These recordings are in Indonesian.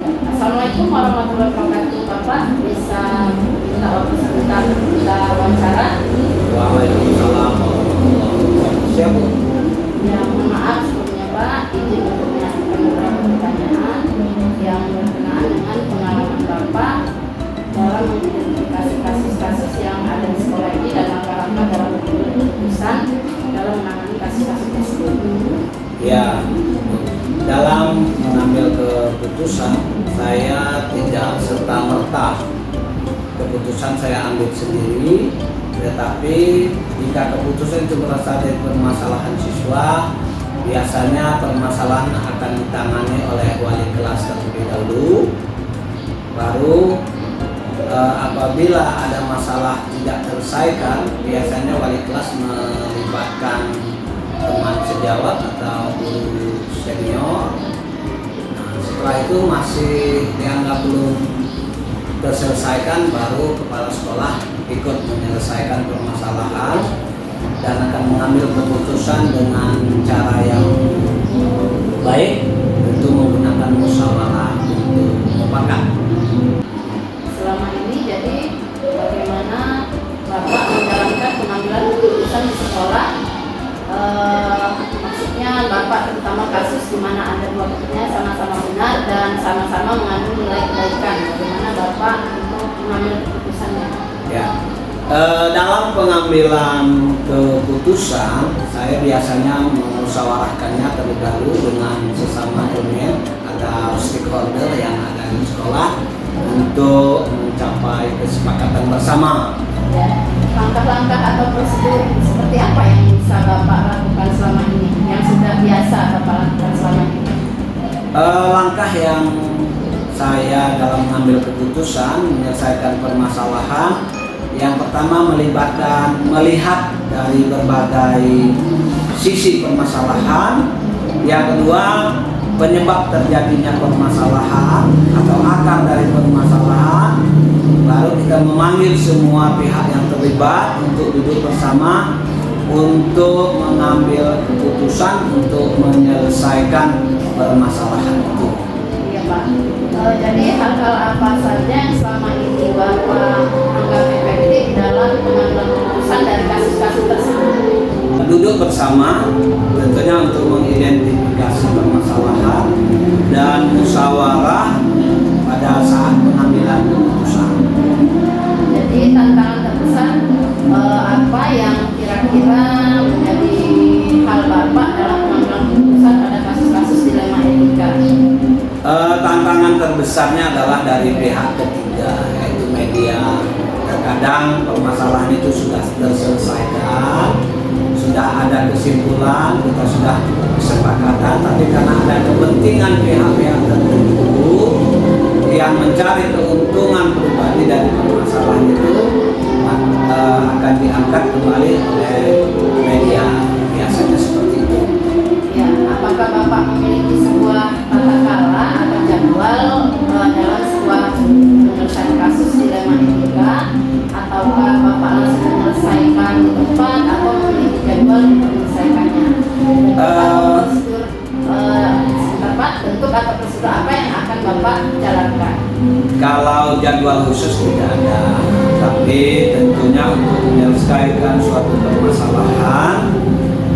Assalamualaikum warahmatullahi wabarakatuh. Bapak bisa minta waktu sebentar kita wawancara? Waalaikumsalam warahmatullahi wabarakatuh. Siapa? Ya, mohon maaf sebelumnya Pak, izin untuk menyampaikan beberapa pertanyaan yang berkenaan dengan pengalaman Bapak dalam mengidentifikasi kasus-kasus yang ada di sekolah ini dan langkah-langkah dalam mengambil keputusan dalam menangani kasus-kasus tersebut. Ya, dalam mengambil keputusan saya tidak serta-merta keputusan saya ambil sendiri, tetapi jika keputusan itu berasal dari permasalahan siswa, biasanya permasalahan akan ditangani oleh wali kelas terlebih dahulu. Baru apabila ada masalah tidak terselesaikan, biasanya wali kelas melibatkan teman sejawat atau guru senior. Nah, setelah itu masih dianggap belum terselesaikan, baru kepala sekolah ikut menyelesaikan permasalahan dan akan mengambil keputusan dengan cara yang baik, tentu menggunakan musyawarah untuk mufakat. Selama ini jadi bagaimana Bapak menjalankan pengambilan keputusan di sekolah? Maksudnya Bapak terutama kasus di mana ada dua keputusannya sama-sama benar dan sama-sama mengandung nilai kebaikan. Bagaimana Bapak untuk mengambil keputusannya? Ya, dalam pengambilan keputusan saya biasanya memusyawarahkannya terlebih dahulu dengan sesama elemen atau stakeholder yang ada di sekolah untuk mencapai kesepakatan bersama. Ya, langkah-langkah atau prosedur seperti apa yang bisa Bapak lakukan selama ini, yang sudah biasa Bapak lakukan selama ini? Langkah yang saya dalam mengambil keputusan menyelesaikan permasalahan, yang pertama melihat dari berbagai sisi permasalahan. Yang kedua, penyebab terjadinya permasalahan atau akar dari permasalahan. Baru kita memanggil semua pihak yang terlibat untuk duduk bersama untuk mengambil keputusan untuk menyelesaikan permasalahan itu. Iya Pak. Jadi hal-hal apa saja yang selama ini Bapak anggap efektif dalam pengambilan keputusan dari kasus-kasus tersebut? Duduk bersama tentunya untuk mengidentifikasi permasalahan dan musyawarah pada saat pengambilan keputusan. Jadi tantangan terbesar apa yang kira-kira menjadi hal Bapak dalam pengambilan keputusan pada kasus-kasus dilema etika? Tantangan terbesarnya adalah dari pihak ketiga, yaitu media. Terkadang permasalahan itu sudah terselesaikan, sudah ada kesimpulan, kita sudah kesepakatan, tapi karena ada kepentingan pihak-pihak tertentu yang mencari keuntungan pribadi dari permasalahan itu, akan diangkat kembali oleh media. Biasanya seperti itu. Ya, apakah Bapak memiliki sebuah tata cara atau jadwal dalam sebuah penyelesaian kasus dilema etika, ataukah Bapak langsung menyelesaikan di tempat atau memiliki jadwal untuk menyelesaikannya? Prosedur tempat, bentuk atau prosedur apa yang akan Bapak jalankan? Kalau jadwal khusus tidak ada, tapi tentunya untuk menyelesaikan suatu permasalahan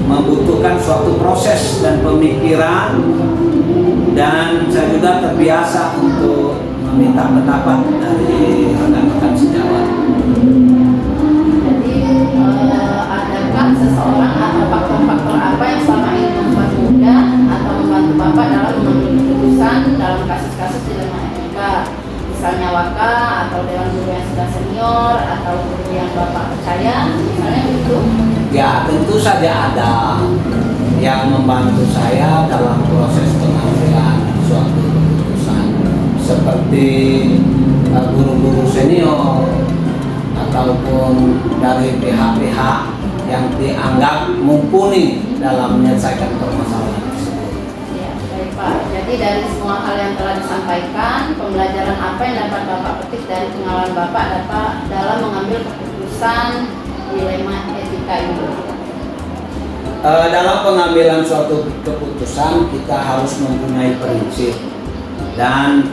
membutuhkan suatu proses dan pemikiran, dan saya juga terbiasa untuk meminta pendapat dari rekan-rekan sejawat. Jadi adakah seseorang atau faktor-faktor apa yang selama ini membuat mudah atau membantu Bapak dalam mengambil keputusan dalam kasus-kasus dilema etika? Misalnya waka atau dewan guru yang sudah senior atau guru yang Bapak percaya, misalnya gitu. Ya, tentu saja ada yang membantu saya dalam proses pengambilan suatu keputusan, seperti guru-guru senior ataupun dari pihak-pihak yang dianggap mumpuni dalam menyelesaikan permasalahan tersebut. Ya, baik Pak. Jadi dari semua hal yang telah disampaikan, pembelajaran apa yang dapat Bapak petik dari pengalaman Bapak dalam mengambil keputusan dilema etika ini? Dalam pengambilan suatu keputusan kita harus mempunyai prinsip, dan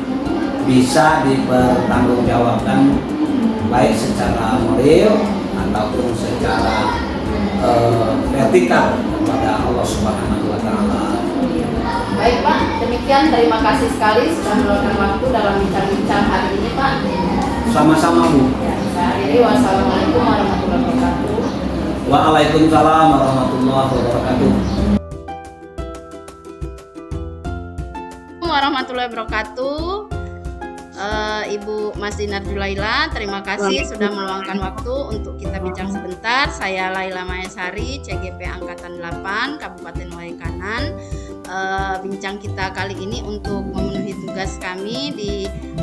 bisa dipertanggungjawabkan baik secara moral ataupun secara vertikal kepada Allah Subhanahu wa Ta'ala. Baik Pak, demikian terima kasih sekali sudah meluangkan waktu dalam bincang-bincang hari ini Pak. Sama-sama Bu. Ya, saya akhiri, wassalamualaikum warahmatullahi wabarakatuh. Waalaikumsalam warahmatullahi wabarakatuh. Warahmatullahi wabarakatuh. Ibu Mas Dinar Julaila, terima kasih sudah meluangkan waktu untuk kita bincang sebentar. Saya Laila Mayasari, CGP Angkatan 8 Kabupaten Waikanan. Bincang kita kali ini untuk memenuhi tugas kami di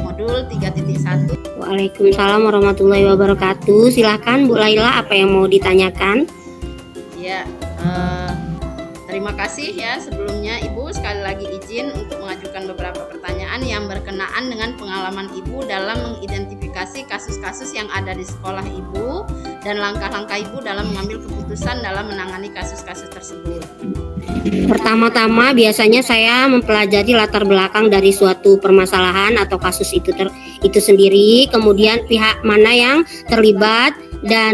modul 3.1. Waalaikumsalam warahmatullahi wabarakatuh. Silahkan Bu Laila, apa yang mau ditanyakan? Ya, terima kasih ya sebelumnya Ibu, sekali lagi izin untuk mengajukan beberapa pertanyaan yang berkenaan dengan pengalaman Ibu dalam mengidentifikasi kasus-kasus yang ada di sekolah Ibu dan langkah-langkah Ibu dalam mengambil keputusan dalam menangani kasus-kasus tersebut. Pertama-tama biasanya saya mempelajari latar belakang dari suatu permasalahan atau kasus itu sendiri, kemudian pihak mana yang terlibat dan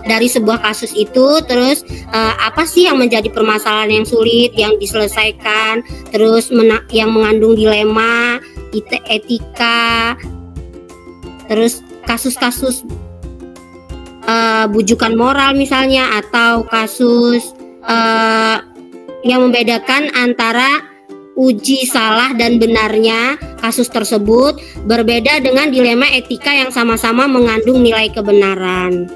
dari sebuah kasus itu, terus apa sih yang menjadi permasalahan yang sulit yang diselesaikan, terus yang mengandung dilema, etika, terus kasus-kasus bujukan moral misalnya, atau kasus yang membedakan antara uji salah dan benarnya kasus tersebut, berbeda dengan dilema etika yang sama-sama mengandung nilai kebenaran.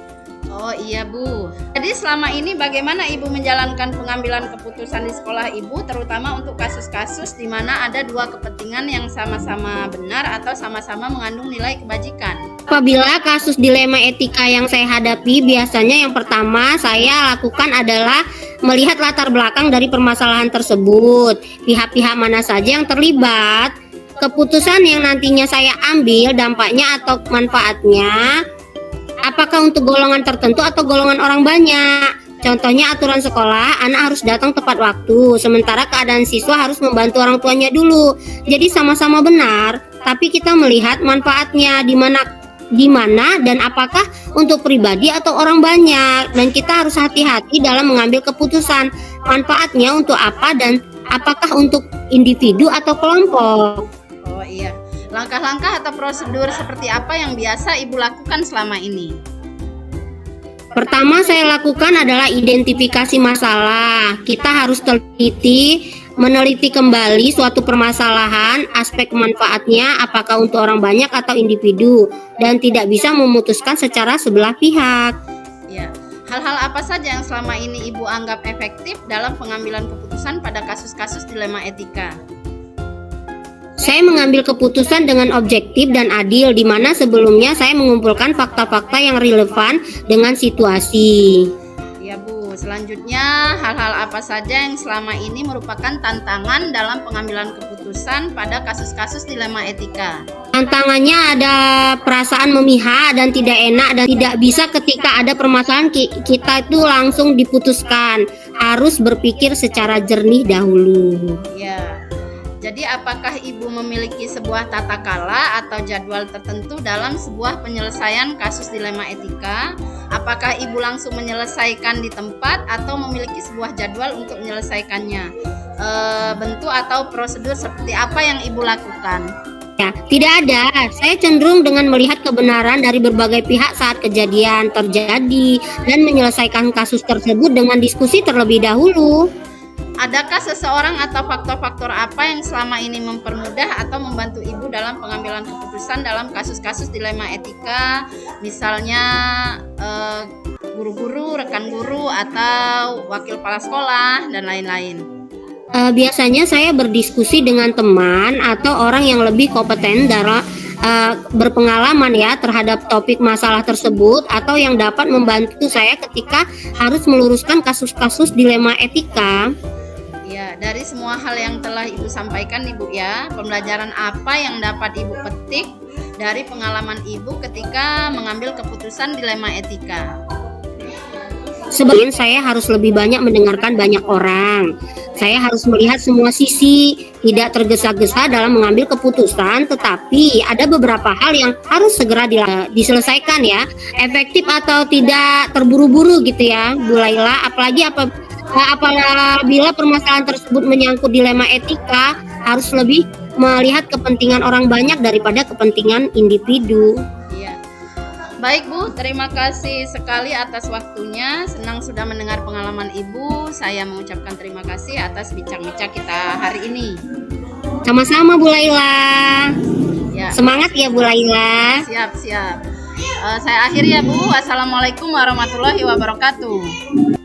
Oh iya Bu, jadi selama ini bagaimana Ibu menjalankan pengambilan keputusan di sekolah Ibu, terutama untuk kasus-kasus di mana ada dua kepentingan yang sama-sama benar atau sama-sama mengandung nilai kebajikan? Apabila kasus dilema etika yang saya hadapi, biasanya yang pertama saya lakukan adalah melihat latar belakang dari permasalahan tersebut, pihak-pihak mana saja yang terlibat, keputusan yang nantinya saya ambil, dampaknya atau manfaatnya, apakah untuk golongan tertentu atau golongan orang banyak. Contohnya aturan sekolah, anak harus datang tepat waktu, sementara keadaan siswa harus membantu orang tuanya dulu. Jadi sama-sama benar, tapi kita melihat manfaatnya di mana dan apakah untuk pribadi atau orang banyak, dan kita harus hati-hati dalam mengambil keputusan manfaatnya untuk apa dan apakah untuk individu atau kelompok. Oh iya, langkah-langkah atau prosedur seperti apa yang biasa Ibu lakukan selama ini? Pertama saya lakukan adalah identifikasi masalah. Kita harus meneliti kembali suatu permasalahan, aspek manfaatnya, apakah untuk orang banyak atau individu, dan tidak bisa memutuskan secara sebelah pihak. Ya, hal-hal apa saja yang selama ini Ibu anggap efektif dalam pengambilan keputusan pada kasus-kasus dilema etika? Saya mengambil keputusan dengan objektif dan adil, di mana sebelumnya saya mengumpulkan fakta-fakta yang relevan dengan situasi. Ya Bu, selanjutnya hal-hal apa saja yang selama ini merupakan tantangan dalam pengambilan keputusan pada kasus-kasus dilema etika? Tantangannya ada perasaan memihak dan tidak enak, dan tidak bisa ketika ada permasalahan kita itu langsung diputuskan, harus berpikir secara jernih dahulu. Ya. Jadi apakah Ibu memiliki sebuah tata kala atau jadwal tertentu dalam sebuah penyelesaian kasus dilema etika? Apakah Ibu langsung menyelesaikan di tempat atau memiliki sebuah jadwal untuk menyelesaikannya? Bentuk atau prosedur seperti apa yang Ibu lakukan? Ya, tidak ada. Saya cenderung dengan melihat kebenaran dari berbagai pihak saat kejadian terjadi dan menyelesaikan kasus tersebut dengan diskusi terlebih dahulu. Adakah seseorang atau faktor-faktor apa yang selama ini mempermudah atau membantu Ibu dalam pengambilan keputusan dalam kasus-kasus dilema etika, misalnya guru-guru, rekan guru, atau wakil kepala sekolah, dan lain-lain? Biasanya saya berdiskusi dengan teman atau orang yang lebih kompeten dalam berpengalaman ya terhadap topik masalah tersebut, atau yang dapat membantu saya ketika harus meluruskan kasus-kasus dilema etika. Ya, dari semua hal yang telah Ibu sampaikan Ibu ya, pembelajaran apa yang dapat Ibu petik dari pengalaman Ibu ketika mengambil keputusan dilema etika? Sebelumnya saya harus lebih banyak mendengarkan banyak orang. Saya harus melihat semua sisi, tidak tergesa-gesa dalam mengambil keputusan, tetapi ada beberapa hal yang harus segera diselesaikan ya, efektif atau tidak terburu-buru gitu ya, Bu Laila. Apabila permasalahan tersebut menyangkut dilema etika, harus lebih melihat kepentingan orang banyak daripada kepentingan individu. Iya. Baik Bu, terima kasih sekali atas waktunya. Senang sudah mendengar pengalaman Ibu. Saya mengucapkan terima kasih atas bincang-bincang kita hari ini. Sama-sama Bu Laila. Ya. Semangat ya Bu Laila. Siap. Saya akhiri ya Bu. Wassalamualaikum warahmatullahi wabarakatuh.